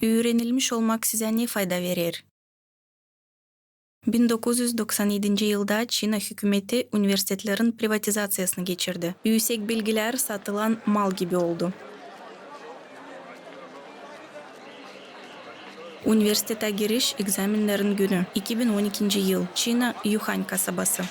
Öğrenilmiş olmak size ne fayda verir? 1997 yılda Çin hükümeti üniversitelerin privatizasyasını geçirdi. Yüksek bilgiler satılan mal gibi oldu. Üniversitete giriş egzaminlerin günü 2012 yıl Çin Yuhan kasabası.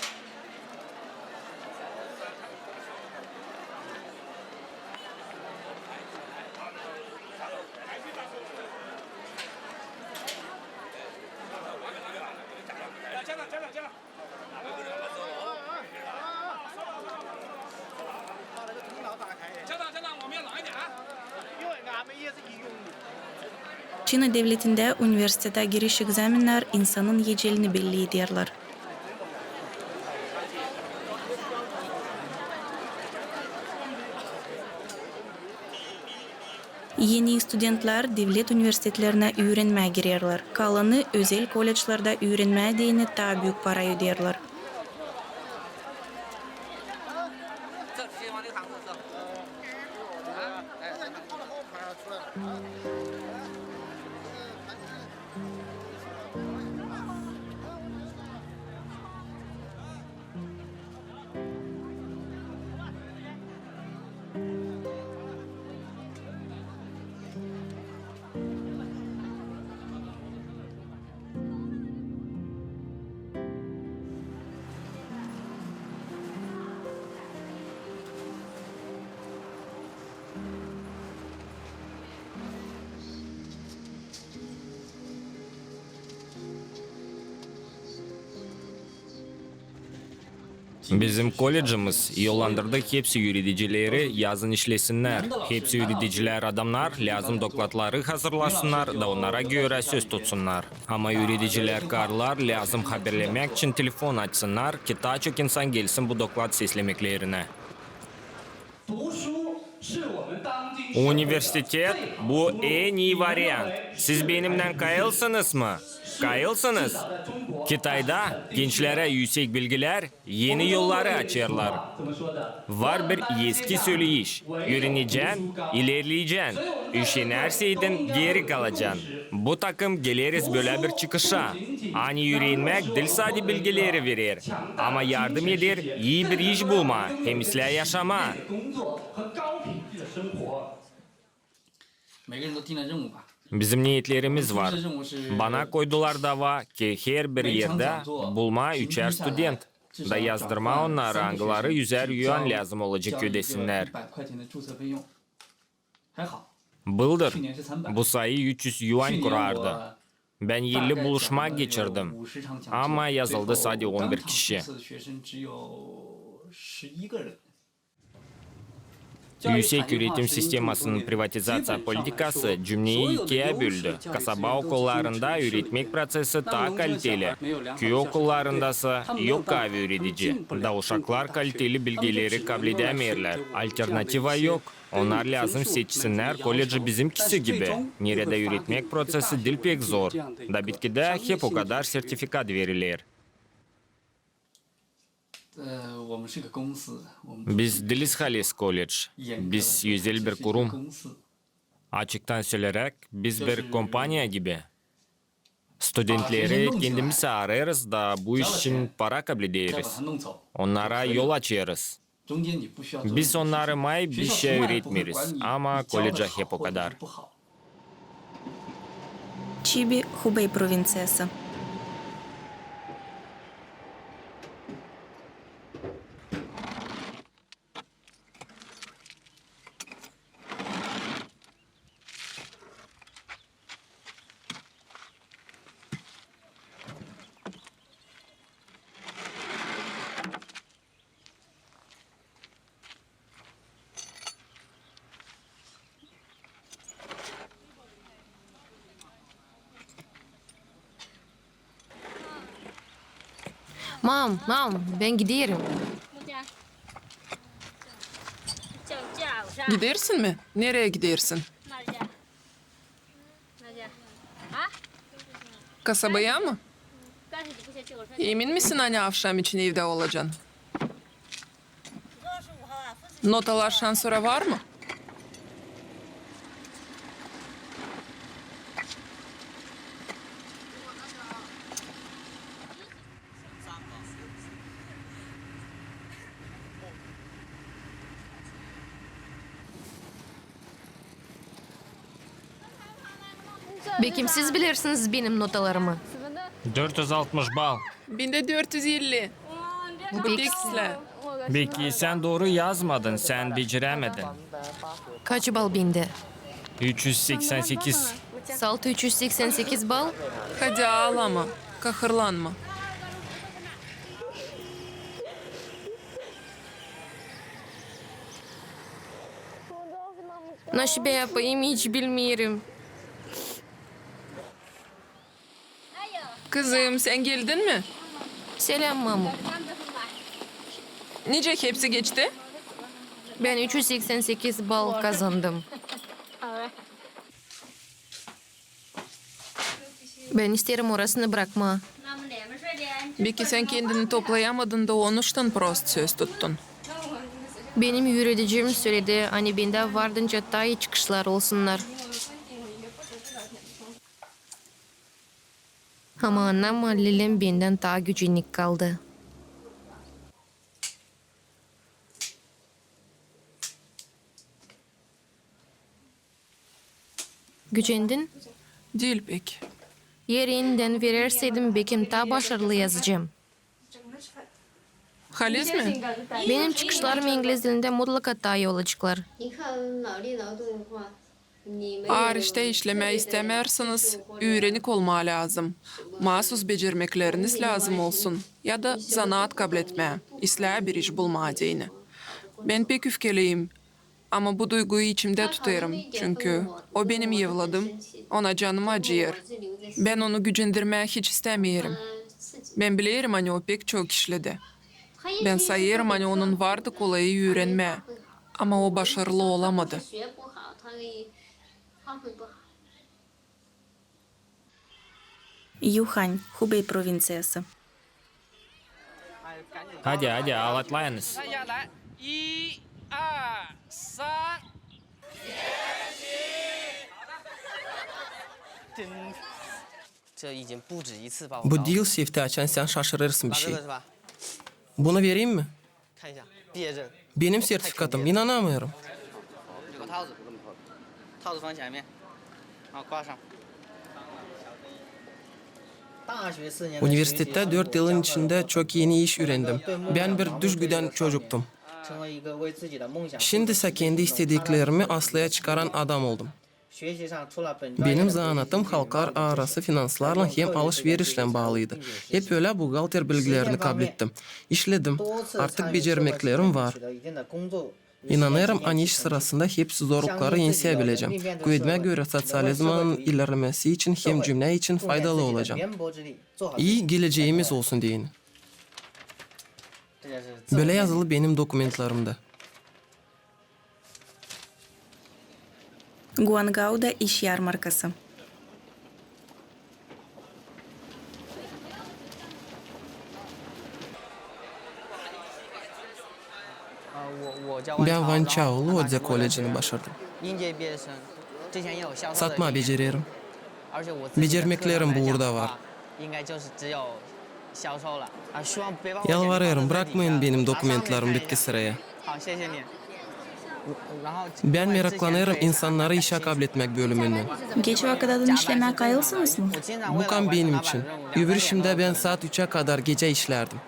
Çin devletinde üniversitede giriş egzaminler insanın yecelini belli ederler. Yeni studentler devlet üniversitelerine öğrenmeye girerler. Kalanı özel kolejlerde öğrenmeye değini daha büyük para öderler. Bizim kolejimiz yollandırdı hepsi yöneticileri yazın işlesinler. Hepsi yöneticiler adamlar lazım dokladları hazırlasınlar da onlara göre söz tutsunlar. Ama yöneticiler karlar lazım haberlemek için telefon açsınlar ki daha çok insan gelsin bu doklad seslemeklerine. Üniversitet bu en iyi varyant. Siz benimle kayılsınız mı? Kayılsınız. Kitayda gençlere yüksek bilgiler yeni yolları açarlar. Var bir eski söyleyiş. Öğreneceksin, ilerleyeceksin. Üşenerseydin geri kalacaksın. Bu takım geliriz böyle bir çıkışa. Hani öğrenmek dil sadi bilgileri verir. Ama yardım eder iyi bir iş bulma, hemisle yaşama. Bizim niyetlerimiz var. Bana koydular dava ki her bir yerde bulma üçer student. Da yazdırma onlara angıları 100'er yuan lazım olacak ödesinler. Bıldır. Bu sayı 300 yuan kurardı. Ben 50 buluşma geçirdim. Ama yazıldı sadece 11 kişi. Yüksek öğretim sistemasının privatizasyon politikası cümleyi ikiye böldü. Kasaba okullarında öğretmek prosesi daha kaliteli. Köy okullarındası yok kahve öğretici. Da uşaklar kaliteli bilgileri kabul edemiyorlar. Alternativa yok. Onlar lazım seçsinler koleji bizimkisi gibi. Nerede öğretmek prosesi dil pek zor. Da bitkide hep o kadar sertifikat verilir. Biz Dilis Halis Kolej. Biz özel bir kurum. Açıktan söyleyerek biz bir kompanya gibi. Studentleri kendimiz ararız da bu iş için para kabul ederiz. Onlara yol açarız. Biz onlara may bir şey öğretmeriz ama koleje hep o kadar. Çibi, Hubei provinsiyası. Mam, ben gidiyorum. Gidersin mi? Nereye gidersin? Kasabaya mı? Emin misin hani akşam için evde olacaksın? Notalar şansöre var mı? Bekim siz bilirsiniz benim notalarımı. 460 bal. Binde 450. Bu tekstle. Beki sen doğru yazmadın, sen beceremedin. Kaç bal bende? 388. Saltı 388 bal. Hadi ağlama. Kahırlanma. Nasıl yapayım hiç bilmiyorum. Kızım sen geldin mi? Selam Mamu. Nice hepsi geçti? Ben 388 bal kazandım. Ben isterim orasını bırakma. Belki sen kendini toplayamadın da onun için prost söz tuttun. Benim yöneticim söyledi hani bende vardınca daha iyi çıkışlar olsunlar. Ama annem Halil'im benden daha gücünlük kaldı. Gücendin? Değil pek. Yerinden verirseydim Bekim daha başarılı yazacağım. Haliz mi? Benim çıkışlarım İngiliz dilinde mutlaka daha iyi olacaklar. 你看脑力劳动的话，你们 Ağır işte işleme istemerseniz öğrenik olma lazım. Mahsus becermekleriniz lazım olsun. Ya da zanaat kabul etme, ıslah bir iş bulma diyene. Ben pek öfkeliyim. Ama bu duyguyu içimde tutarım. Çünkü o benim evladım. Ona canım acıyor. Ben onu gücendirmeye hiç istemiyorum. Ben bilirim hani o pek çok işledi. Ben sayarım hani onun vardı kolayı öğrenme. Ama o başarılı olamadı. 学不好，他会不好。 Юхань, Хубей провинциясы. Hadi ağlatlayınız. 大家来，1、2、3。这已经不止一次把我 Bu 搞 değil sifte açan sen şaşırırsın bir 拿这 şey. 个是吧？ Bunu vereyim mi? 看一下毕业证， Benim sertifikatım. İnanamıyorum. 有个套子，这么套，套子放前面，然后挂上。大学4年的学习 Üniversitede 4 yılın içinde çok yeni iş öğrendim. Ben bir düş güden çocuktum. 成为一个为自己的梦想。 Şimdi ise kendi istediklerimi aslıya çıkaran adam oldum. 学习上除了本专业 Benim 的 zanaatım halklar arası finanslarla hem alışverişle bağlıydı. Hep öyle buğgalter bilgilerini kabul ettim. İşledim. 多次 Artık 参与社会 becermeklerim var. 取得一定的工作。 İnanırım an iş sırasında hepsi zorlukları yenseyebileceğim. Güveme göre sosyalizmin ilerlemesi için hem cümle için faydalı olacağım. 绵薄之力做好 İyi geleceğimiz olsun deyin. 这件事。 Böyle yazılı benim dokumentlerimde. Guanggao'da iş yarmarkası. Ben Van Chao Luozi Koleji'ni başardım. 应届毕业生之前也有销售的 Satma 经验 beceririm. 而且我自己的 Becermeklerim 个人来讲 burada 的 var. 话应该就是只有销售了啊，希望别把我 Yalvarıyorum 简历放在这里 bırakmayın 啊 benim 拿上面 dokumentlerim 看一 bitki 下 sıraya. 好，谢谢你。然后 Ben 我之前 meraklanırım 可以查 insanları işe kabul etmek bölümünden. Geç vakıdadan işlemeye kayılsınız mı? 我经常为 Bu 了 kan 完成 benim 老板 için. 的任务，2、3 Öbür 点 işimde 钟 ben saat 3'e kadar gece işlerdim.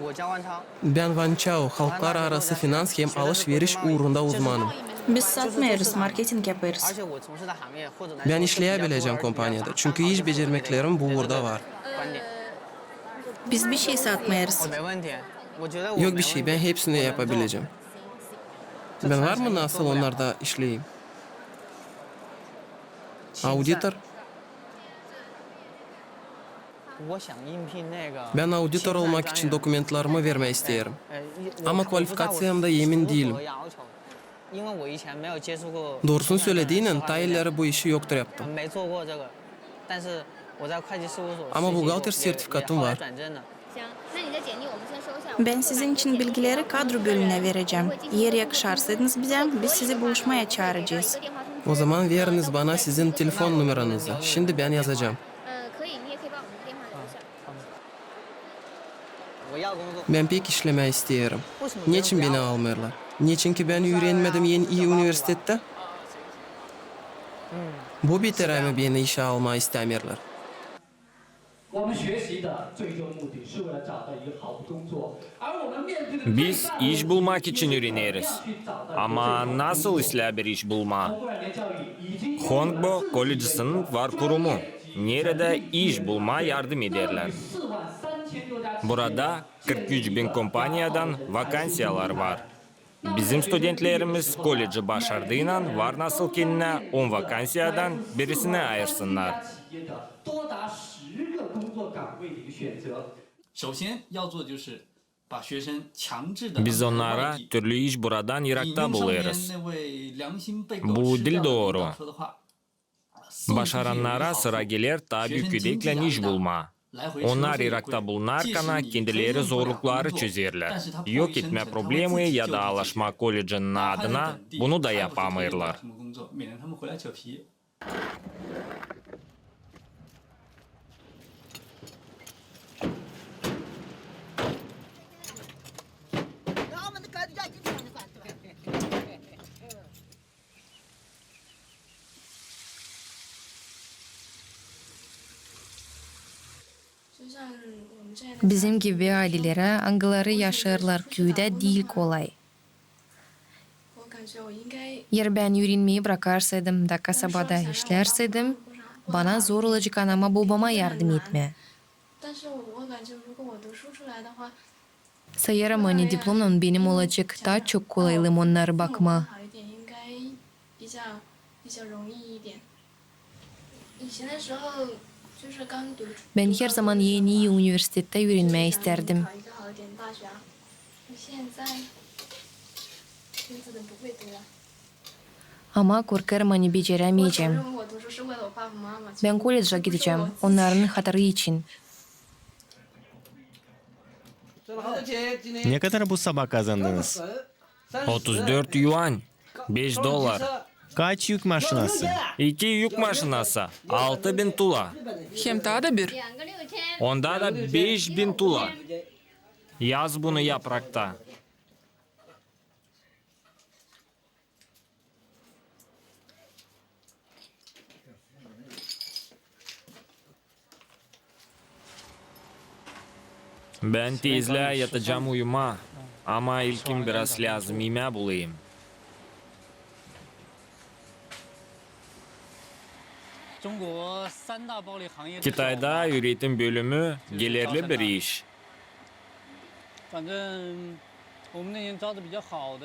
我叫万超。 Ben Van Chao, halklar arası finans hem alışveriş uğrunda uzmanım. Biz satmıyoruz, marketing yaparız. 而且我从事的行业或者来 Ben 说 işleyebileceğim kompanyada. Çünkü iş becermeklerim burada var. 观点。 Biz bir şey satmıyoruz. 我没问题，我觉得我 Yok 没 bir şey, 问 ben 题 hepsini 我能做 yapabileceğim. Ben var mı nasıl onlarda işleyeyim? Auditor? 我想应聘那个 Ben auditor olmak için dokumentlarımı verme isterim. Ama kualifikasyonda yemin değilim. Doğrusunu söylediğinin tayilleri bu işi yoktur yaptım. 没做过这个，但是我在会计事务所 Ama 实习 buğgalter 过 sertifikatım 也后来 var. 转正了。 行，那你的简历我们先收下。 Ben sizin için bilgileri kadro bölümüne vereceğim. Yer yakışarsaydınız bize, biz sizi buluşmaya çağıracağız. O zaman veriniz bana sizin telefon numaranızı. Şimdi ben yazacağım. 可以，你也可以把我们的电话留下。 我要工作， Ben pek işleme isterim. Niçin beni almıyorlar? Niçin ki ben öğrenmedim yeni iyi üniversitede? Bu bitirämi beni işe alma istemirler. 我们学习的最终目的是为了找到一个好的工作，而我们面对的 Biz iş bulmak için öğreniriz. Ama nasıl işler bir iş bulma? 公务员教育已经 Hongbo Koleji'nin var kurumu. Nerede iş bulma yardım ederler. 43000多家 Burada 43 bin kompanyadan vakansiyalar var. Bizim studentlerimiz koleji başardığından var nasıl kendine 10 vakansiyadan birisine ayırsınlar. 企业的多达10个工作岗位的一个选择。首先要做的就是把学生强制的 Biz onlara türlü iş buradan 引 Irak'ta 用上面 buluyoruz. 那位良心被 Bu 狗吃 dil 掉的领 doğru. 导说的话，送出去有一个 Başaranlara 好处 sıra gelir tabii 学生经济 küdekle 压力 iş 大 bulma. 来回车 Onlar 费也贵 Irak'ta bulunarken 即使你 kendileri 承认不了 zorlukları 工作 çözerler. 但是他迫于 Yok 生 etme 存，他会 problemi 自己 ya 就 da 地解决 alışma kolejinin 哪怕在 adına 本地 bunu da 他也不是特别 yapamıyorlar. 什么工作，免得他们回来扯皮。 Bizim gibi ailelere hangileri yaşarlar köyde değil kolay. Eğer ben öğrenmeyi bırakarsaydım da kasabada işlerseydim, bana zor olacak anama babama yardım etme. Sayarım hani diplomla benim olacak daha çok kolaylım onlara bakma. Ben her zaman yeni üniversitede öğrenmeyi isterdim. Ama korkarım hani beceremeyeceğim. Ben koleje gideceğim, onların hatırı için. Ne kadar bu sabah kazandınız? 34 yuan, 5 dolar. Kaç yük maşinası? 2 yük maşinası, 6000 tula. Hem daha bir. 2个6000， Onda da 5000 tula. Yaz bunu yaprakta. Ben tezle yatacağım uyuma. Ama ilkin biraz lazım yemeğe bulayım. Kitay'da üretim bölümü gelirli bir iş.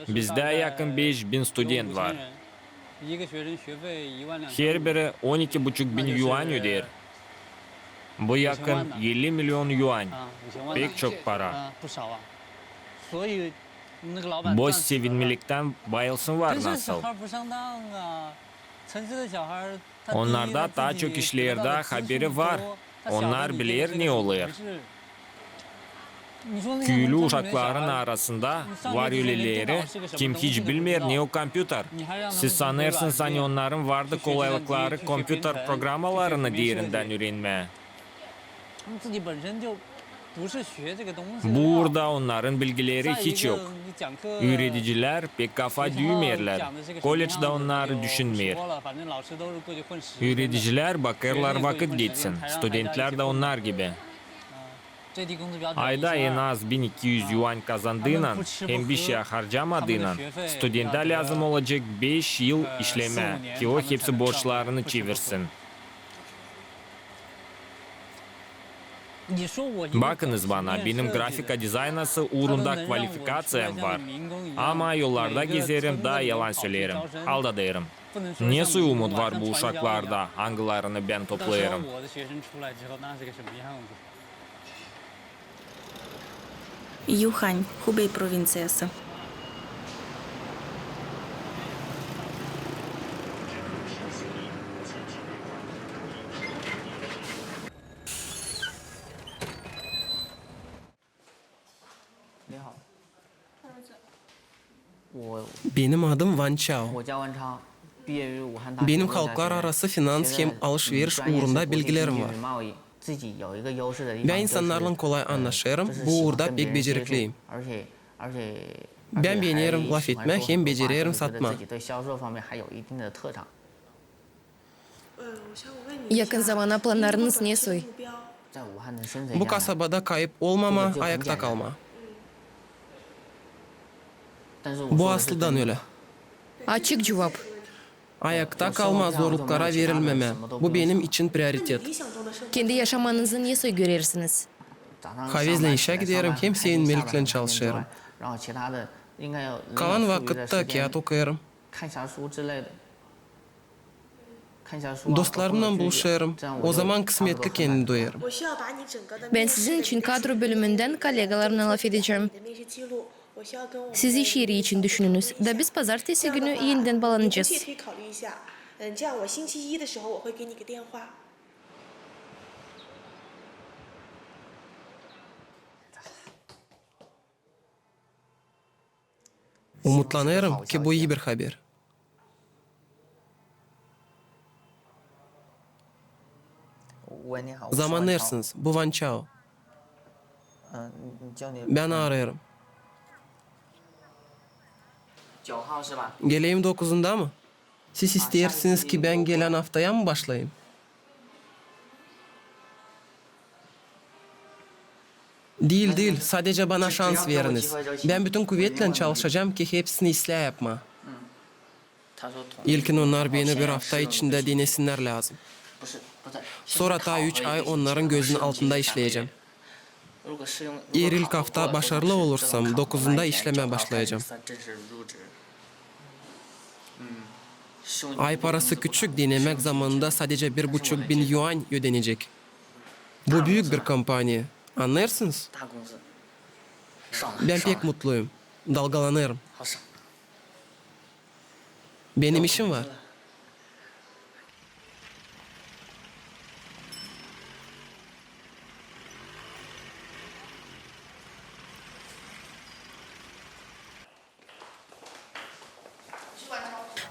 Bizde yakın 5000 student var. Her biri 12,5 bin yuan öder. Bu yakın 50 milyon yuan. Pek çok para. Boş sevinmelikten bayılsın var nasıl? Onlarda daha çok işlerde haberi var. Onlar bilir ne oluyor. Köylü uşakların arasında var öyleleri kim hiç bilmiyor ne o kompüter. Siz sanırsınız hani onların vardı kolaylıkları kompüter programalarını diğerinden öğrenmeye. Burada onların bilgileri hiç yok. Öğreticiler pek kafa düğmüyorlar. Kolejde onları düşünmüyor. Öğreticiler bakırlar vakit geçsin. Studentler de onlar gibi. Ayda en az 1200 yuan kazandığından hem bir şey harcamadığından studente lazım olacak 5 yıl işleme ki o hepsi borçlarını çevirsin. Bakınız bana, benim grafika dizaynası uğrunda kvalifikasyam var. Ama yollarda gezerim, daha yalan söylerim, aldatırım. Nasıl umut var bu uşaklarda, hangilerini ben toplayırım? Юхань, Хубей провинциясы. Benim adım Van Chao. 我叫万超，毕业于武汉大学。 Benim halklar arası finans hem alışveriş uğrunda bilgilerim var. 自己有一个优势的地 Ben 方， insanlarla kolay anlaşırım, bu uğurda pek becerikliyim. 而且 Ben beğenirim laf etmek hem beceririm satma. 自己对销售方面还有一定的特长。Yakın zamana planlarınız ne soy? 在武汉能生存 Bu 下来， kasabada kayıp olmama, ayakta kalma. 但是我 Bu 说的是 aslıdan öyle. Açık cevap. Ayakta kalma, zorluklara verilmeme. Bu benim için prioritet. Kendi yaşamanızı ne soy görürsünüz? 早上 Kavezle işe 上班 giderim, hem 开 senin 店下班 melikle 开店之 çalışırım. 外然后其他的应该有能有 Kalan 富裕的 vakitte 时间 kağıt okuyorum. 看一下书之类的。看一下书啊， Dostlarımla buluşuyorum. 这样我 O 就 zaman 差不多 kısmetli 很 kendimi 满足 duyarım. Ben sizin için kadro bölümünden kolegalarımla laf edeceğim. Siz iş yeri için düşününüz da biz pazartesi günü yeniden bağlanacağız. 可以考虑一下。这样我星期一的时候我会给你个电话。 Umutlanıyorum ki bu iyi bir haber. Zamanlarsınız. Bu Van Chao. 你叫你 Ben ararım. 9号是吧？ Geleyim 9'unda mı? Siz istersiniz ki ben gelen haftaya mı başlayayım? Değil. Sadece bana şans veriniz. Ben bütün kuvvetle çalışacağım ki hepsini ıslah yapma. 他说同 İlkin onlar beni bir hafta içinde denesinler lazım. 不是不在。 Sonra ta 3 ay onların gözünün altında işleyeceğim. 如果适用 Eğer ilk hafta başarılı olursam 9'unda işleme başlayacağım. Ay parası küçük denemek zamanında sadece 1.500 yuan ödenecek. Bu büyük bir kampanya. Anlarsınız? 大公司，爽 Ben 爽 pek mutluyum. Dalgalanırım. 好爽。 Benim işim var.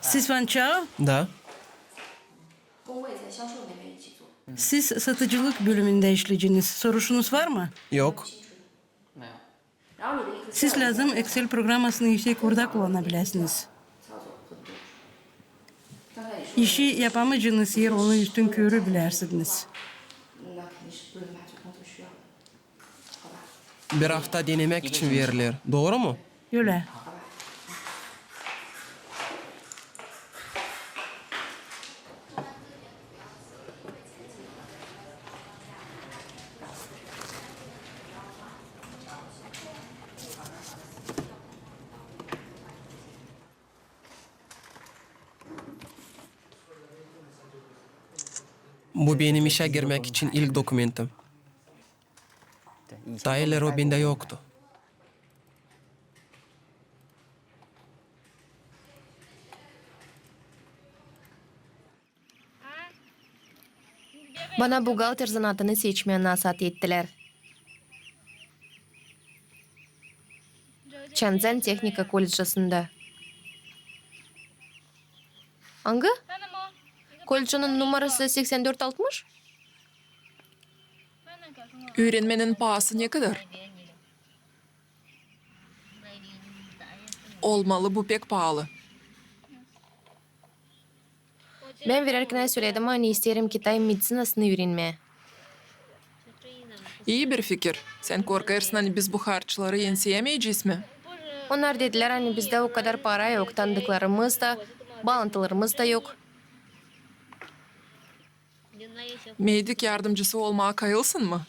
Siz Van Chao, Da. siz satıcılık bölümünde işleyiciniz. Soruşunuz var mı? Yok. 没有。 Siz lazım Excel programmasını yüksek orada kullanabilirsiniz. İşi yapamayacağınız yer onu üstün körü bilirsiniz. Bir hafta denemek için verilir. Doğru mu? Öyle. Bu benim işe girmek için ilk dokumentim. Tyler o bende yoktu. Bana buğalter zanaatını seçmeye nasat ettiler. Shenzhen Teknika Koleji'sinde. Hangi? Kolejinin numarası 8460? Öğrenmenin pahası ne kadar? Olmalı, bu pek pahalı. Ben verirken söyledim ama isterim Kitay medisinasını öğrenmeye. İyi bir fikir. Sen korkarsın hani biz bu harçları yenseyemeyeceğiz mi? Onlar dediler hani bizde o kadar para yok, tanıdıklarımız da, bağlantılarımız da yok. Medik yardımcısı olmaya kayılsın mı?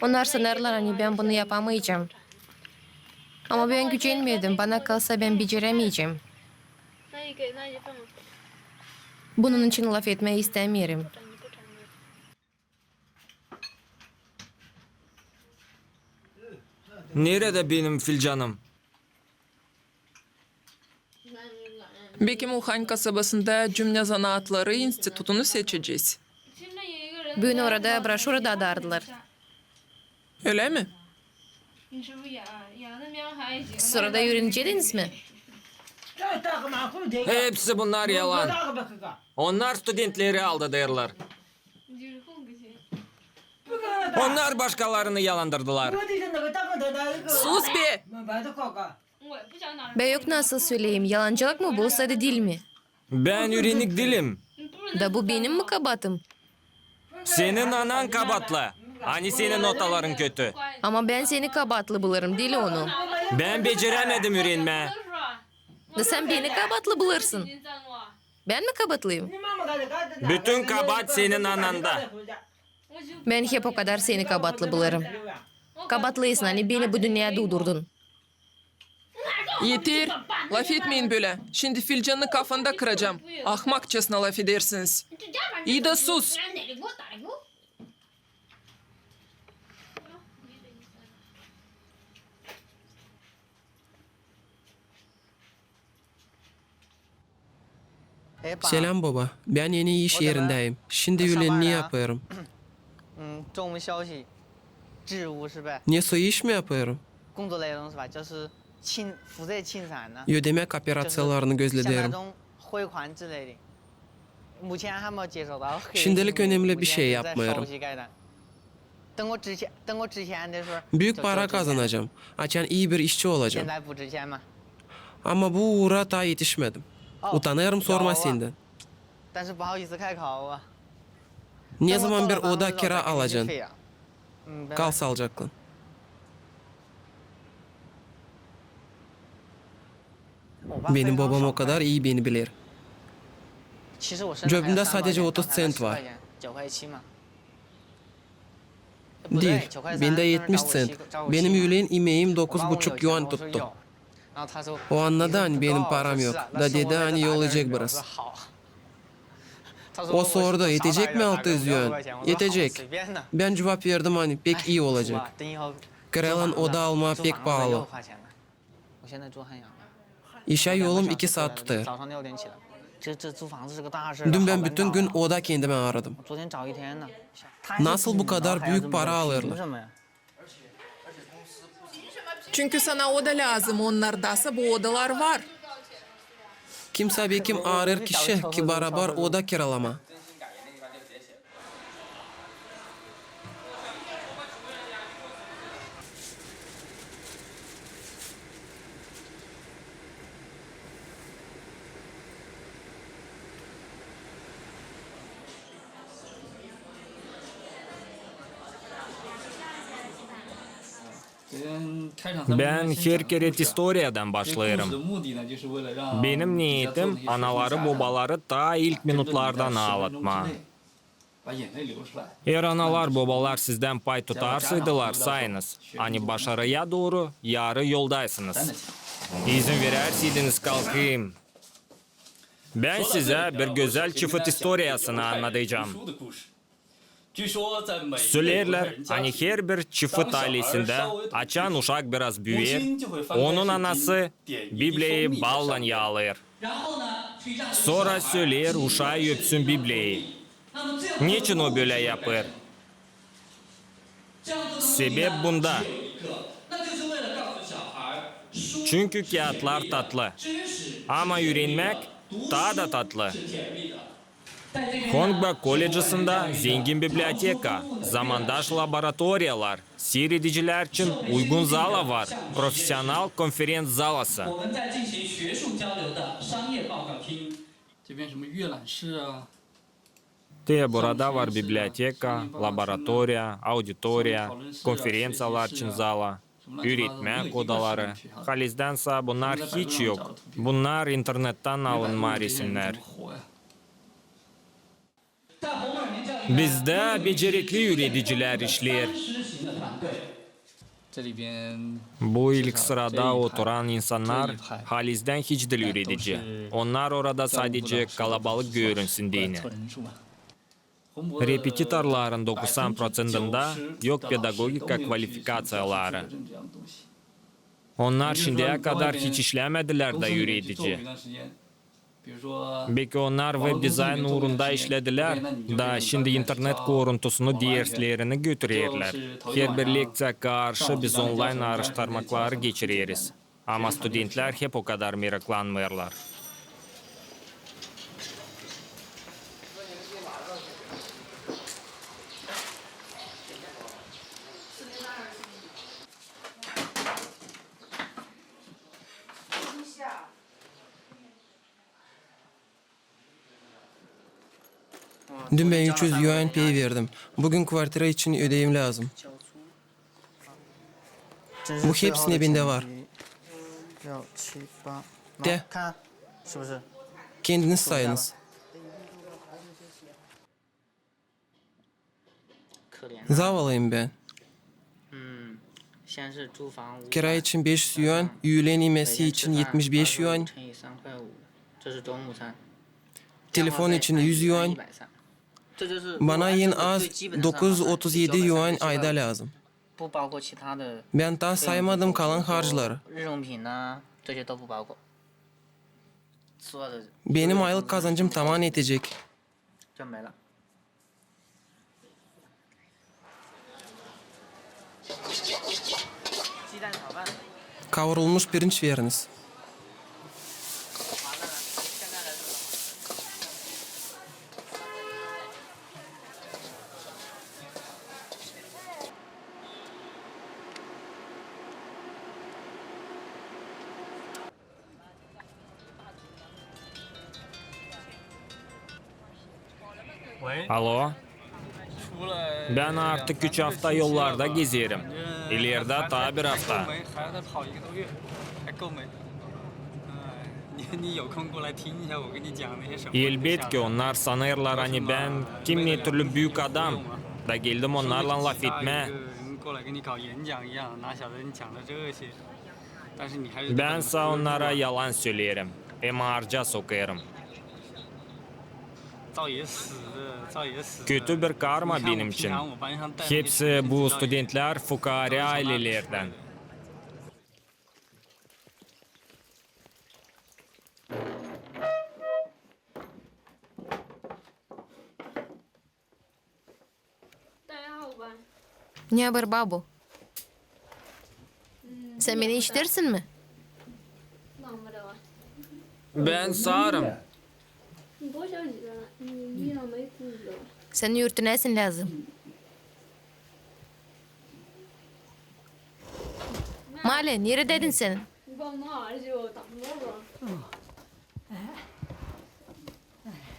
Onlar sanırlar hani ben bunu yapamayacağım. Ama ben gücenmedim. Bana kalsa ben beceremeyeceğim. Bunun için laf etmeyi istemiyorum. Nerede benim filcanım? Bekimulhan kasabasında Cümle Zanaatları İnstitutu'nu seçeceğiz. Bugün orada broşür da dardılar. Öyle mi? Sonra da öğreneceğiniz mi? Hepsi bunlar yalan. Onlar studentleri aldatırlar. Onlar başkalarını yalandırdılar. Sus be! Ben yok nasıl söyleyeyim? Yalancılık mı bu olsa da değil mi? Ben ürenik değilim. Da bu benim mi kabahatım? Senin anan kabatlı. Hani senin notaların kötü. Ama ben seni kabahatlı bulurum, deli onu. Ben beceremedim öğrenme. Da sen beni kabahatlı bulursun. Ben mi kabahatlıyım? Bütün kabahat senin ananda. Ben hep o kadar seni kabahatlı bulurum. Kabahatlıysan hani beni bu dünyada uydurdun. Yeter. Laf etmeyin böyle. Şimdi filcanını kafanda kıracağım. Ahmakçasına laf edersiniz. İyi de sus. Selam baba. Ben yeni iş yerindeyim. Şimdi öğlen ne yapıyorum? 中文消息，制务是呗， Ne soy iş mi yapıyorum? 工作内容是吧？就是负责清算呢， Ödemek operasyonlarını 向那 gözledim. 种汇款之类的。目前还没接收到核心 Şimdilik 的 önemli 目 bir 前 şey 就在 yapmıyorum. 熟悉阶段。等我值钱的时候， Büyük 就 para 值钱 kazanacağım. Açan iyi bir işçi 现 olacağım. 在不值钱嘛？ Ama bu uğra daha yetişmedim. Utanıyorum sorma senden. 但是不好意思开口啊。 Ne 等我 zaman 走 bir 了房子 oda 之后 kira 再给你 alacaksın? 费啊。拜拜 Kal sağlıcakla. Benim babam o kadar iyi beni bilir. 其实我身上还有 Cebimde 3块 sadece 钱 30 刚才cent 10 var. 块钱9块7嘛。不对 Değil, 9块3 bende 当时 70 找我 cent. 找我 Benim 7嘛 öğlen yemeğim 我爸问我有 9,5 钱 yuan 我说 tuttu. 有，然后他说 O anladı 你 hani 不 benim 够 param 我说 yok. 是啊那 Da 生活 dedi 费 hani 再打点 yollayacak 给我 biraz. 说好。他说 O 我 sordu 少 yetecek 打 mi 点打 600 个500 yuan? 块钱我说好 Yetecek. 随便的。 Ben cevap verdim hani pek iyi 好 olacak. 吧等以后 Kiralan oda alma 租 pek 房子又 pahalı. 花钱了。我现在住汉阳。 İşe yolum 2 saat tutar. 早上6点起来。这租房子是个大事。 Dün ben bütün gün oda kendime aradım. 昨天找一天呢。 Nasıl bu kadar büyük para alırlar? 凭什么呀？ Çünkü sana oda lazım. Onlardasa bu odalar var. Kimse bir kim ağrır kişi ki beraber oda kiralama. Ben her kere historiadan başlarım. Benim niyetim anaları babaları ta ilk minutlardan ağlatma. Eğer analar babalar sizden pay tutarsaydılar sayınız. Hani başarıya doğru yarı yoldaysınız. İzin vererseydiniz kalkayım. Ben size bir güzel çift historiasını anlatacağım. Söylerler hani her bir çift ailesinde açan uşak biraz büyür, onun anası Biblia'yı balla yağlar. Sonra söyler uşağı öpsün Biblia'yı. Niçin o böyle yapar? Sebep bunda. Çünkü kağıtlar tatlı. Ama öğrenmek daha da tatlı. Hongbak Koleji'sinde zengin biblioteka, zamandaş laboratuvarlar, seyrediciler için uygun zala var, profesyonel konferans zalası. 我们在进行学术交流的商业报告厅。 这边什么阅览室啊， Burada var biblioteka, laboratuvarya, auditoriya, konferansiyalar için zala, öğretmen odaları. Halizdense bunlar hiç yok. Bunlar internetten alınma resimler. Bizde becerikli yöneticiler işler. 这里边 Bu ilk sırada oturan insanlar Haliz'den hiç dil üretici. Onlar orada sadece kalabalık görünsün diye. 特人数嘛。 Repetitorların 90%'ında yok pedagogika kvalifikasyonları. Onlar şimdiye kadar hiç işlemediler de yönetici. Belki onlar web dizayn uğrunda işlediler da şimdi internet kuruntusunu derslerini götürüyorlar. Her bir leksiya karşı biz online araştırmaları geçiriyoruz. Ama studentler hep o kadar meraklanmıyorlar. Dün ben 300 yuan pay verdim. Bugün kvartira için ödeyim lazım. Bu hepsinin bende var. De. Kendiniz sayınız. 可怜。 Zavallıyım ben. 先是租房500 Kira için 500 yuan, öğlen yemesi için 75 yuan, 乘以3块5，这是中午餐。 telefon için 100 yuan. 这就是 Bana en az 937 937 yuan ayda lazım. 不包括其他的 Ben daha saymadım kalan harcları. 日用品呢，这些都不包括。所有的 Benim aylık kazancım tamam yetecek. 就没了。鸡蛋炒饭。 Kavrulmuş pirinç veriniz. Alo. Ben artık 3 hafta yollarda gezerim. İleride daha bir hafta. 还要再跑1个多月，还够没？你有空过来听一下我跟你讲那些什么？ Elbet ki onlar sanırlar hani ben kim ne türlü büyük adam. Da geldim onlarla laf etme. 过来跟你搞演讲一样，哪晓得你讲的这些？但是你还是 Bense onlara yalan söylerim. Hem harca sokarım. 造也死，造也死。 Kötü bir karma benim için. Hepsi bu studentler fukara ailelerden. Ne haber babu? Sen beni işlersin mi? Ben sağırım. Sen yürütünesin lazım. Male, neredeydin sen?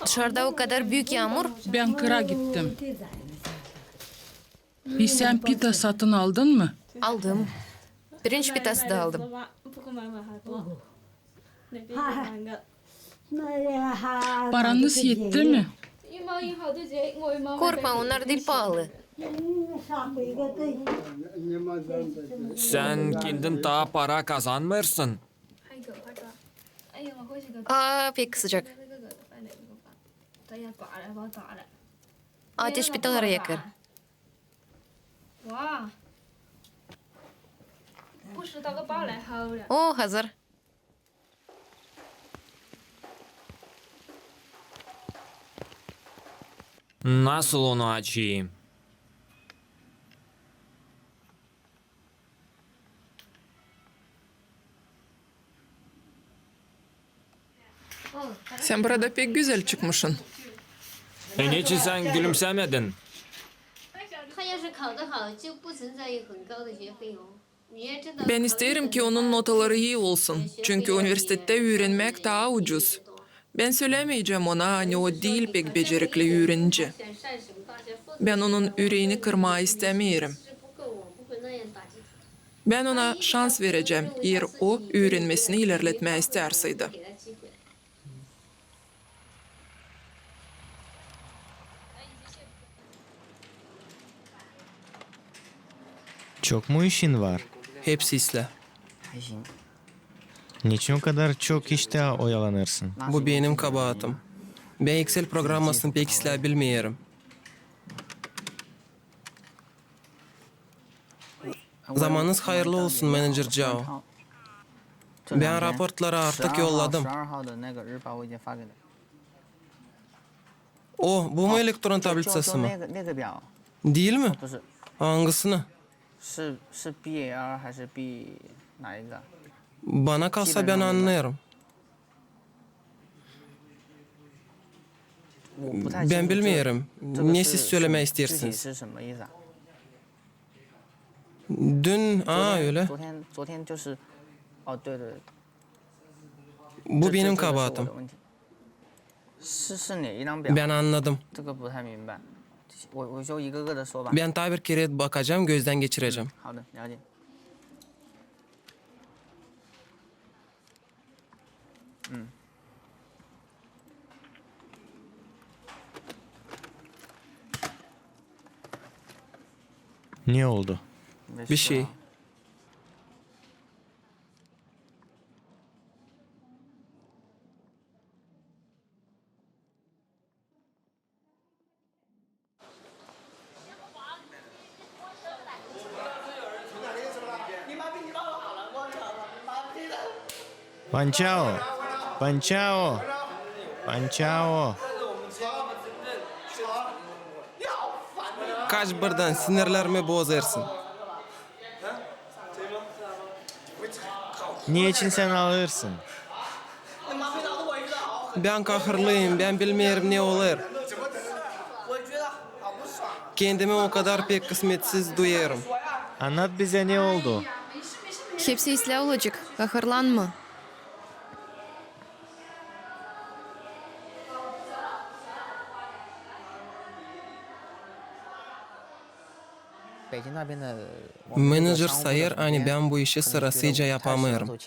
Dışarıda o kadar büyük yağmur. Ben kıra gittim. Bir sen pita satın aldın mı? Aldım. Pirinç pitası da aldım. Paranız yetti mi? Korkma, onlar değil pahalı. Sen kendin daha para kazanmırsın. Aa, pek sıcak. Ateş pitaları yakar. O hazır. Nasıl onu açayım? Sen burada pek güzel çıkmışsın. Niçin sen gülümsemedin? 他要是考得好，就不存在有很高的学费哦。你要真的 Ben isterim ki onun notaları iyi olsun. Çünkü üniversitede öğrenmek daha ucuz. Ben söylemeyeceğim ona hani o değil pek becerikli öğrenci. 选上什么大学分 Ben onun yüreğini kırmayı istemiyorum. 是不够，我不会那样打击他。 Ben ona şans vereceğim eğer o öğrenmesini ilerletmeye isterseydi. 给他机会。 Çok mu işin var? Hepsi isle. 还行。 Niçin o kadar çok işte oyalanırsın? Bu benim kabahatim. Ben Excel programmasını pek işleyebilmiyorum. Zamanınız hayırlı olsun Manager Zhao. Ben raportları artık yolladım. 12号的那个日报我已经发给了。 O, bu mu elektron 就 tablicası mı? 那个表， Değil mi? 不是， Hangisini? 是 BAR 还是 B 哪一个？ Bana kalsa ben anlarım. 我不太清楚 Ben bilmiyorum. 这个 Ne 是 siz söylemek 具体 istersiniz? 是什么意思啊？ Dün, öyle. 昨天就是，哦对对， Bu 这 benim 这个是我的 kabahatim. 问题。是哪一张表？ Ben anladım. 这个不太明白，我就一个个的说吧。 Ben daha bir kere bakacağım, gözden geçireceğim. 好的，了解。Ne oldu? Bir şey. Pançao! Pançao! Pançao! Kaç buradan, sinirlerimi bozarsın. Niçin sen ağırsın? Ben kahırlıyım, ben bilmiyorum ne olur. Kendimi o kadar pek kısmetsiz duyuyorum. Anlat bize ne oldu? Hepsi isla olacak. Kahırlanma. Menajer sayar, hani ben bu işi sırasıyla yapamıyorum.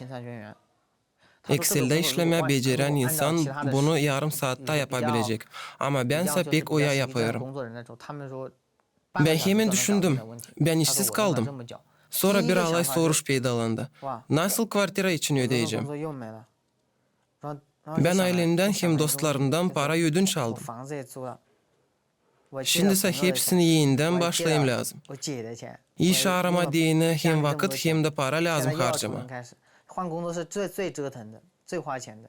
Excel'de işleme beceren insan bunu yarım saatte yapabilecek. Ama bense pek oya yapıyorum. Ben hemen düşündüm. Ben işsiz kaldım. Sonra bir alay soruş peydalandı. Nasıl kvartira için ödeyeceğim? Ben ailemden hem dostlarımdan para ödünç aldım. Şimdi ise hepsini yeniden başlayayım lazım. İş arama diyene hem vakit hem de para lazım harcama. 换工作是最折腾的，最花钱的。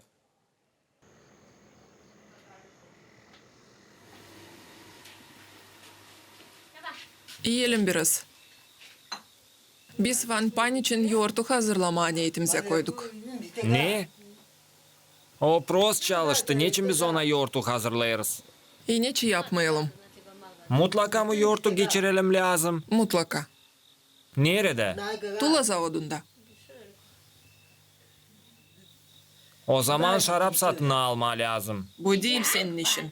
Yiyelim biraz. Biz Van Pan için yoğurtu hazırlama niyetimize koyduk. Ne? O Prost çalıştı. Niçin biz ona yoğurtu hazırlayırız? İğneçi yapmayalım. Mutlaka mı yoğurtu geçirelim lazım? Mutlaka. Nerede? Tula zavodunda. O zaman şarap satın alma lazım. Bu değil senin işin.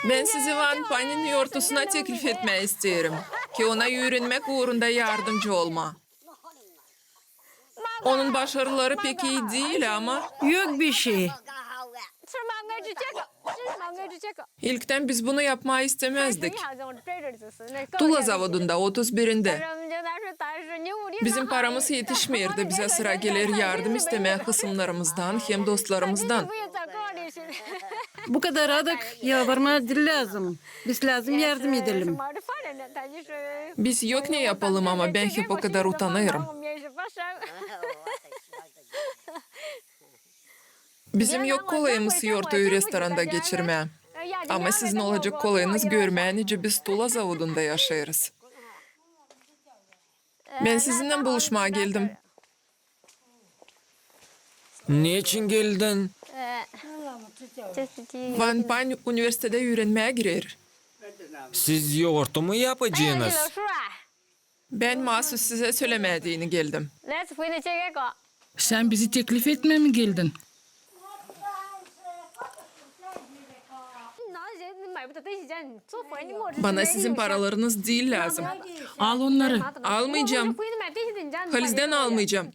Ben sizi Van Pan'ın yoğurtusuna teklif etmeyi isterim. Ki ona yürünmek uğrunda yardımcı olma. Onun başarıları pek iyi değil ama Yok bir şey. ilkten biz bunu yapmayı istemezdik. Tula zavodunda 31'inde. Bizim paramız yetişmiyordu. Bize sıra gelir yardım istemeye kısımlarımızdan hem dostlarımızdan. Bu kadar adak yalvarma lazım. Biz lazım yardım edelim. Biz yok ne yapalım ama ben hep o kadar utanıyorum. Bizim yok kolayımız yoğurtuyu restoranda geçirmeye. Ama sizin olacak kolayınız görmeyince biz Tula zavodunda yaşarız. Ben sizinle buluşmaya geldim. Niçin geldin? Van Pan üniversitede öğrenmeye girer. Siz yoğurtu mu yapacaksınız? Ben mahsus size söylemediğini geldim. Sen bizi teklif etmeye mi geldin? Bana sizin paralarınız değil lazım. Al onları. Almayacağım. Haliz'den almayacağım.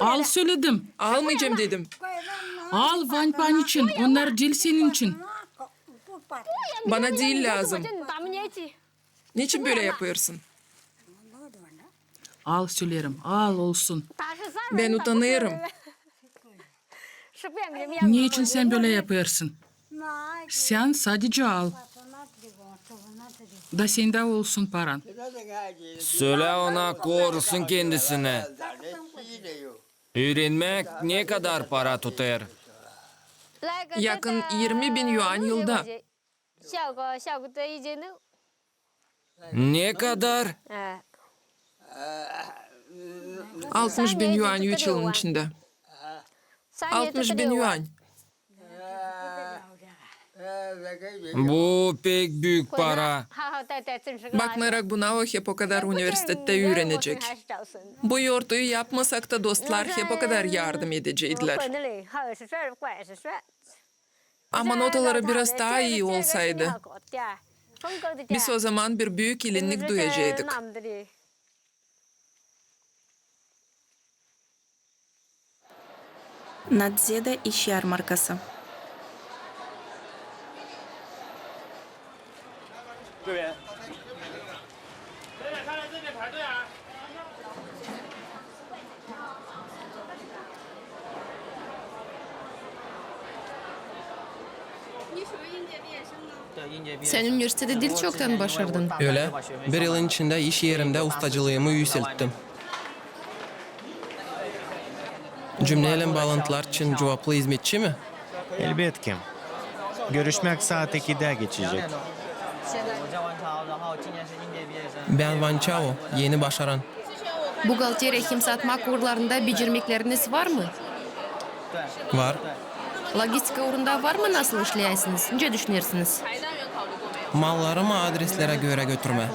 Al söyledim. Almayacağım dedim. Al Van Pan için. Onlar değil senin için. Bana değil lazım. Niçin böyle yapıyorsun? Al söylerim. Al olsun. Ben utanıyorum. Niçin sen böyle yapıyorsun? Sen sadece al. Da sende olsun paran. Söyle ona korusun kendisini. Öğrenmek ne kadar para tutar? Yakın 20.000 yuan yılda. Ne kadar? 60.000 yuan 3 yılın içinde. 60.000 yuan. Bu pek büyük para. Bakmayarak buna o hep o kadar üniversitede öğrenecek. Bu yortuyu yapmasak da dostlar hep o kadar yardım edecekler. Ama notaları biraz daha iyi olsaydı, biz o zaman bir büyük ilinlik duyacaktık. Nadzeda iş yarmarkası. Sen üniversitede dil çoktan başardın. Öyle. Bir yılın içinde iş yerimde ustacılığımı yükselttim. Cümleyle bağlantılar için cevaplı hizmetçi mi? Elbette. Görüşmek saat 2'de geçecek. Ben Van Chao, yeni başaran. Buhalteriya hem satma kurlarında becermekleriniz var mı? Var. Logistika uğrunda var mı, nasıl işleyesiniz? Ne düşünürsünüz? Mallarımı adreslere göre götürme.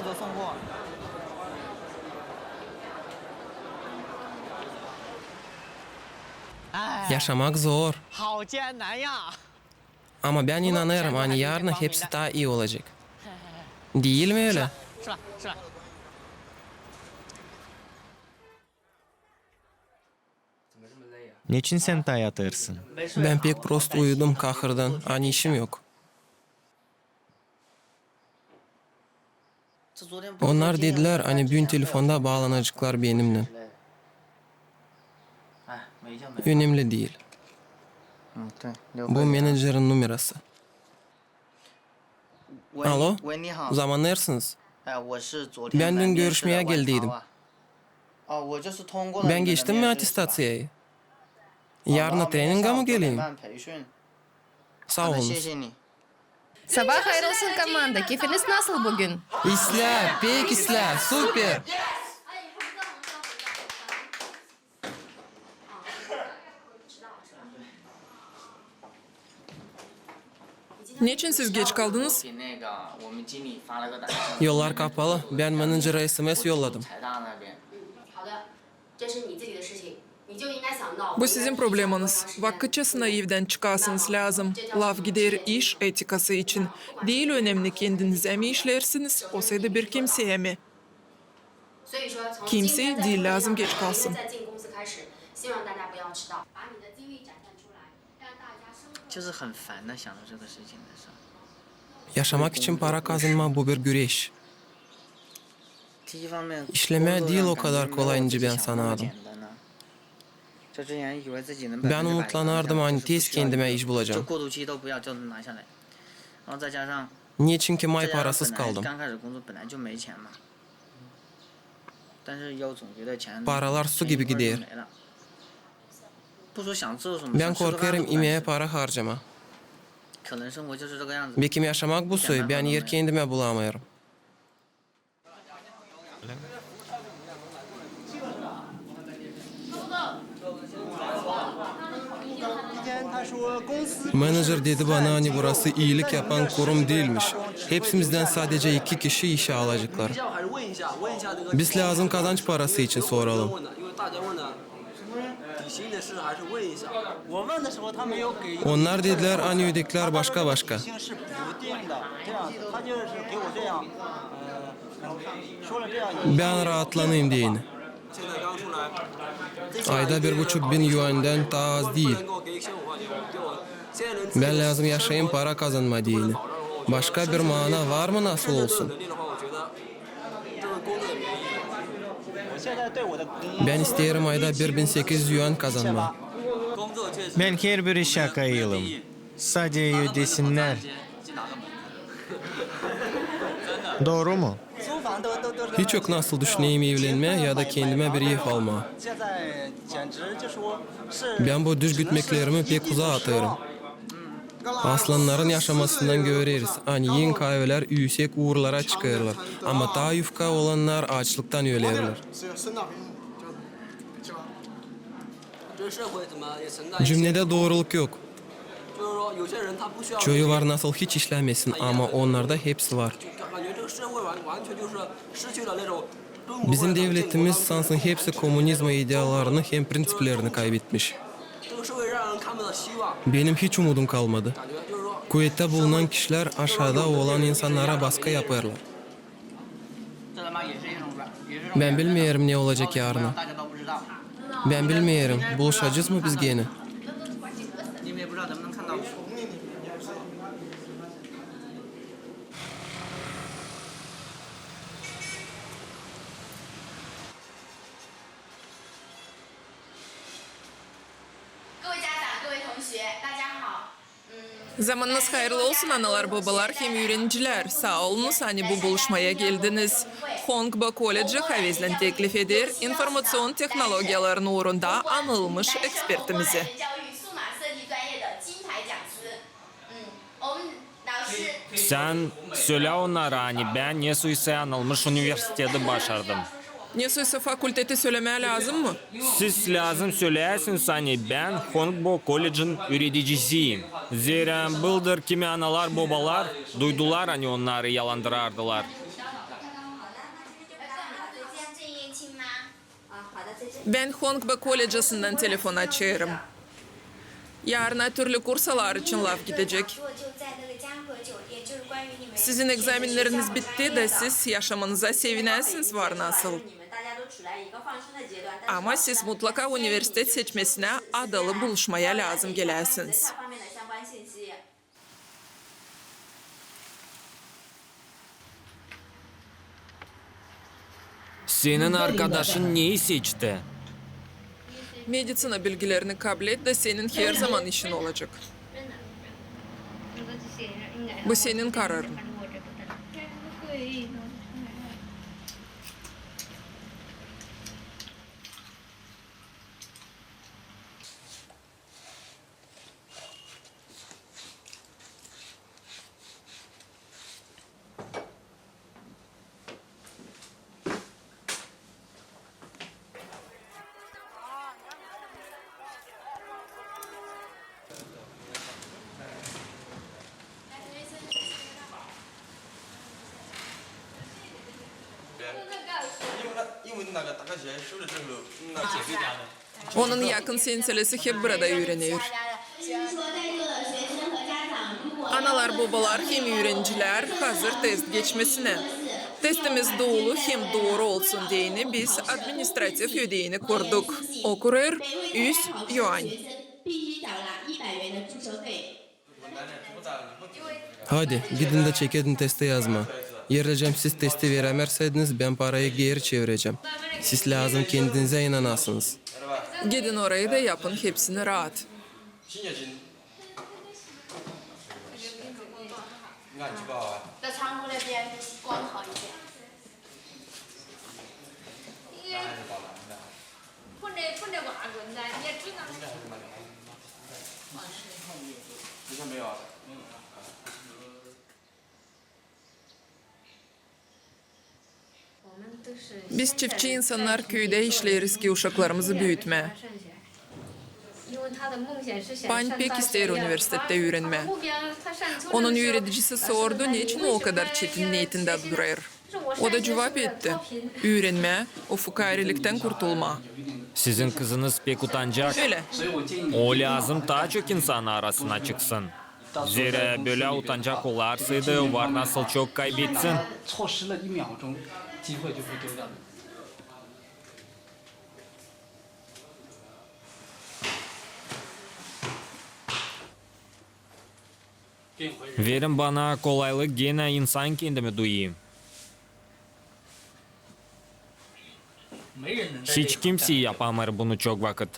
Yaşamak zor. Ama ben inanırım hani yarın hepsi daha iyi olacak. Değil mi öyle? Niçin sen daha yatırsın? Ben pek prost uyudum kahırdan. Hani işim yok. Onlar dediler hani bugün telefonda bağlanacaklar benimle. Önemli değil. Bu menajerin numarası. Alo, zamanlarsınız. Ben dün görüşmeye geldiydim. Ben geçtim mi atestasyayı? Yarın treninga mı geleyim? Sağ olunuz. Sabah hayır olsun komanda. Keyfiniz nasıl bugün? İsla, pek isla, süper. Niçin siz geç kaldınız? Yollar kapalı. Ben menajere SMS yolladım. Bu sizin probleminiz. Vakıtçasına evden çıkasınız lazım. Laf gider iş etikası için. Değil önemli kendinize mi işlersiniz, o sayıda bir kimseye mi? Kimse değil lazım geç kalsın. Yaşamak için para kazanma bu bir güreş. İşleme değil o kadar kolayınca ben sanardım. Ben umutlanardım hani tez kendime iş bulacağım. Niye? Çünkü may parasız kaldım. Paralar su gibi gider. Ben korkarım imeğe para harcama. Bekim yaşamak bu soy. Ben yer kendime bulamıyorum. Menajer dedi bana hani burası iyilik yapan kurum değilmiş. Hepsimizden sadece 2 kişi işe alacaklar. Biz lazım kazanç parası için soralım. Onlar dediler hani ödekler başka başka. Ben rahatlanayım diyeyim. Ayda 1,5 bin yuan'den daha az değil. Ben lazım yaşayayım para kazanma diyeyim. Başka bir mana var mı nasıl olsun? Ben isterim ayda 1.800 yuan kazanma. Ben her bir işe kayılım. Sadece ödesinler. Doğru mu? Hiç yok nasıl düşüneyim evlenme ya da kendime bir ev alma. Ben bu düz gütmeklerimi pek uzağa atarım. Aslanların yaşamasından görürüz. Hani yen kahveler yüksek uğurlara çıkarlar. Ama daha yufka olanlar açlıktan ölerler. Cümlede doğruluk yok. Çoğu var nasıl hiç işlemesin ama onlarda hepsi var. Bizim devletimiz sansın hepsi komünizm ideallarını hem prensiplerini kaybetmiş. Benim hiç umudum kalmadı. Kuvvette bulunan kişiler aşağıda olan insanlara baskı yaparlar. Ben bilmiyorum ne olacak yarın. Ben bilmiyorum. Buluşacağız mı biz gene? 你们也不知道能不能看到。 Zamanınız hayırlı olsun analar, babalar, hem öğrenciler. Sağ olunuz hani bu buluşmaya geldiniz. Hongbo Koleji havezlen teklif eder, informasyon teknolojiyalarının uğrunda anılmış ekspertimizi. Sen söyle onlara hani ben Nesuis'e anılmış üniversitede başardım. Nesuis'e fakülteti söylemeye lazım mı? Siz lazım söylersiniz hani ben Hongbo Kolej'in öğreticisiyim. Zira bıldır kimi analar babalar duydular hani onları yalandırardılar. Ben Hongbo Koleji'sinden telefon açıyorum. Yarına türlü kursalar için laf gidecek. Sizin egzaminleriniz bitti de siz yaşamanıza sevinesiniz var nasıl? Ama siz mutlaka üniversite seçmesine adalı buluşmaya lazım gelesiniz. Senin arkadaşın neyi seçti? Meditsina bilgilerini kabul et de senin her zaman işin olacak. Bu senin kararın. Onun yakın senselesi hep burada öğreniyor. Analar, babalar hem öğrenciler hazır test geçmesine. Testimiz doğru hem doğru olsun diyeni biz administratif ödeyini kurduk. O kurar 100 yuan. Hadi gidin de çekedin testi yazma. Yerleyeceğim siz testi veremezseniz ben parayı geri çevireceğim. Siz lazım kendinize inanasınız. Gidin orayı da yapın hepsini rahat. Biz çiftçi insanlar köyde işleriz ki uşaklarımızı büyütme. Pan pek ister üniversitede öğrenme. Onun öğreticisi sordu niçin o kadar çetin niyetinde durar. O da cevap etti. Öğrenme, o fukarilikten kurtulma. Sizin kızınız pek utanacak. Öyle. O lazım daha çok insan arasına çıksın. Zira böyle utanacak olarsaydı var nasıl çok kaybetsin. 错失了1秒钟，机会就会丢掉。 Verin bana kolaylık gene insan kendimi duyayım. Hiç kimse yapamır bunu çok vakit.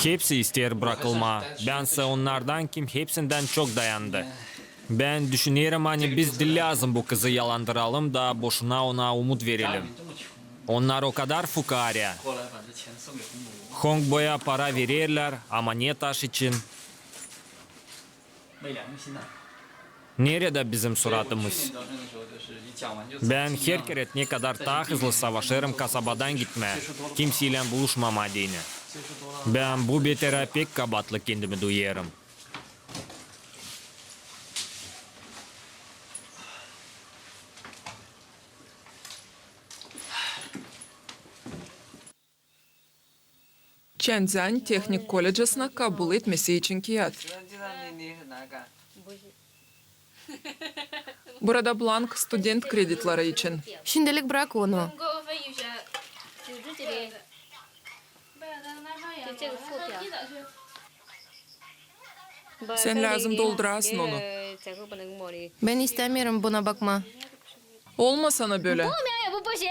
Hepsi ister bırakılma. Bense onlardan kim hepsinden çok dayandı. Ben düşünüyorum hani biz de lazım bu kızı yalandıralım da boşuna ona umut verelim. Onlar o kadar fukara. Hongbo'ya para verirler ama ne taş için? Nerede bizim suratımız? Ben her kere ne kadar daha hızlı savaşırım kasabadan gitme, kimseyle buluşmama diye. Ben bu betere pek kabatlı kendimi duyarım. Çenzan Teknik Kolejasına kabul etmesi için kağıt. Burada blank student kreditleri için. Şimdilik bırak onu. 就这个副表。 Sen lazım doldurasın onu. Ben istemiyorum, buna bakma. Olma sana böyle. 后面也不行。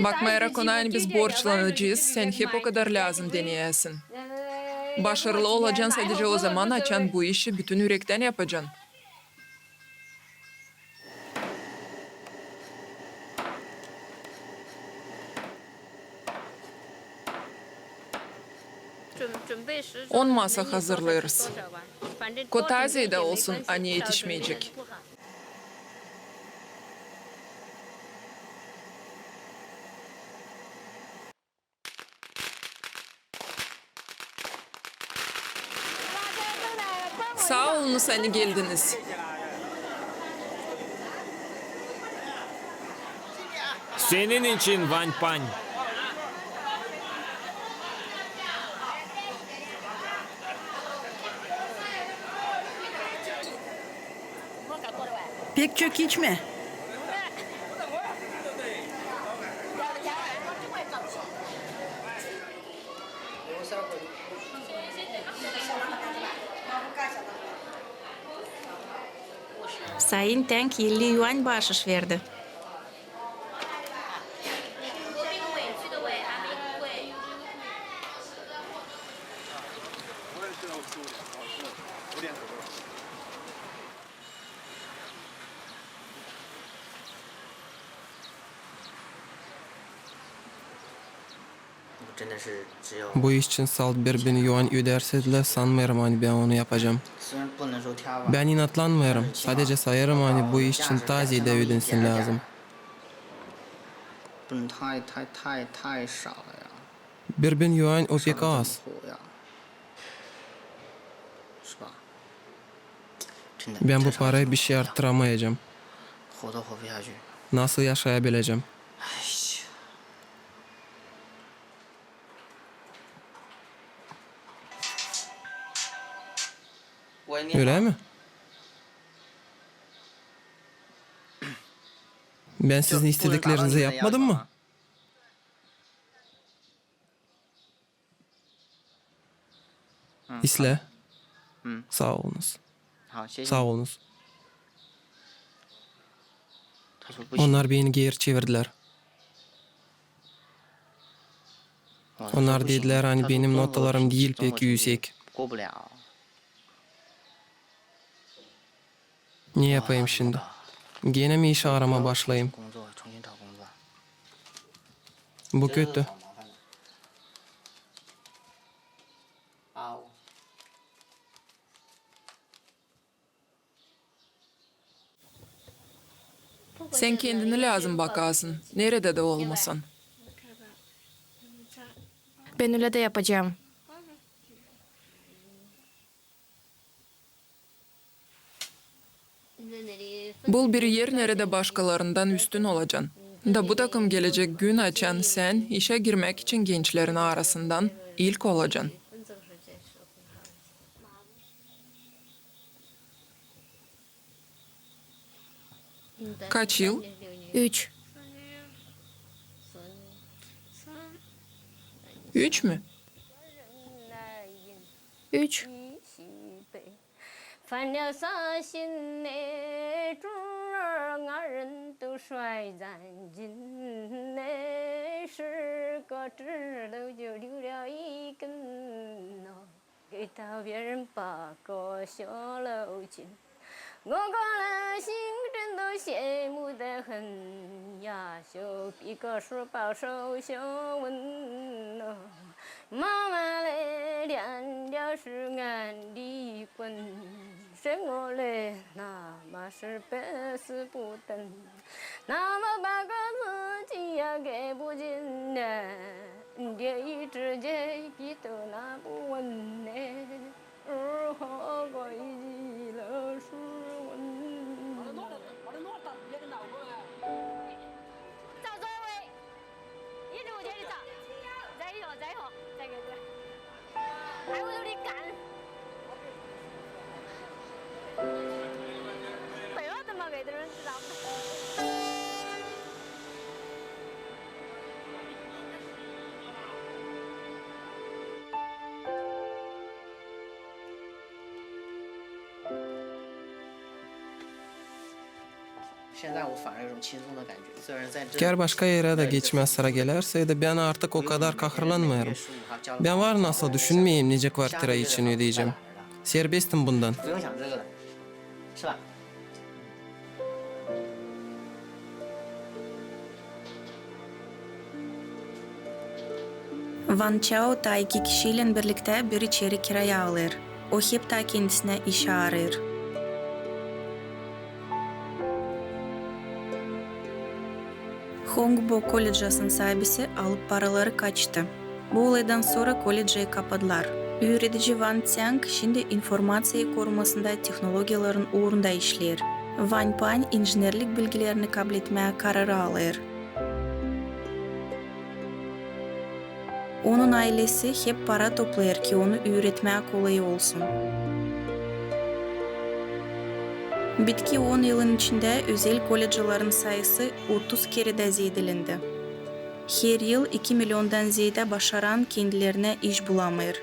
Bakmayarak ona hani biz borçlanacağız. Sen hep o kadar lazım deneyesin. Başarılı olacaksın sadece o zaman açan bu işi bütün yürekten yapacaksın. On masa hazırlarız. Kotaziye de olsun, anne yetişmeyecek. Sağ olunuz hani geldiniz. Senin için Van Pan. Pek çok içme. Sayın Teng 50 yuan bahşiş verdi. Bu iş için salt 1000 yuan öderse sanmıyorum hani ben onu yapacağım. Ben inatlanmıyorum. Sadece sayarım hani bu iş için taziye de ödensin lazım. 1000 yuan o pek az. Ben bu parayı bir şey arttıramayacağım. Nasıl yaşayabileceğim? Öyle mi? Ben sizin istediklerinizi yapmadım mı? İsle. Sağ olunuz. Sağ olunuz. Onlar beni geri çevirdiler. Onlar dediler hani benim notalarım değil pek yüksek. Ne yapayım şimdi? Gene mi iş arama başlayayım? Bu kötü. Sen kendine lazım bakasın. Nerede de olmasan. Ben öyle de yapacağım. Bul bir yer nerede başkalarından üstün olacaksın. Da bu takım gelecek gün açan sen işe girmek için gençlerin arasından ilk olacaksın. Kaç yıl? 3. 3 mü? 3. 烦了伤心的主儿，俺人都摔咱近嘞，十个指头就留了一根呐，给到别人8个小楼筋，我个人心真都羡慕得很呀，就比个书包手小温呐。妈妈嘞，练的是俺的滚生我嘞，那么是百思不得，那么八个自己也给不尽呢，这一直接一都拿不稳呢，而何过一了是稳。找座位，一直往这里找，再一会，再给过来，还有你干。北欧怎么给的人知道不？现在我反而有种轻松的感觉，虽然在这 Eğer başka yere de geçme sıra gelirseydi ben artık o kadar kahırlanmıyorum. Ben var nasıl düşünmeyeyim nice kvartira için ödeyeceğim. Serbestim bundan. 不用想这个了，是吧？ Van Chao da 2 kişiyle birlikte bir içeri kiraya alır. O hep de kendisine iş arır. Hongbo Kolejası'nın sahibisi alıp paraları kaçtı. Bu olaydan sonra koleji kapadılar. Öğretici Van Tiang şimdi informasiya korumasında teknolojilerin uğrunda işler. Van Pan injinerlik bilgilerini kabul etmeye kararı alır. Onun ailesi hep para toplar ki onu öğretmeye kolay olsun. Bitki 10 yılın içinde özel kolejlerin sayısı 30 kere de ziyadelendi. Her yıl 2 milyondan ziyade başaran kendilerine iş bulamıyor.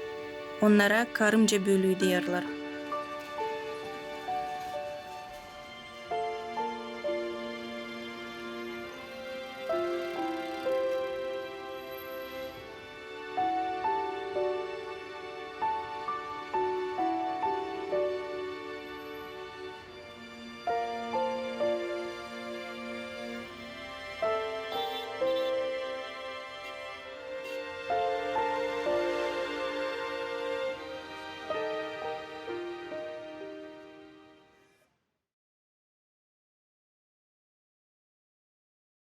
Onlara karımca bölüğü derler.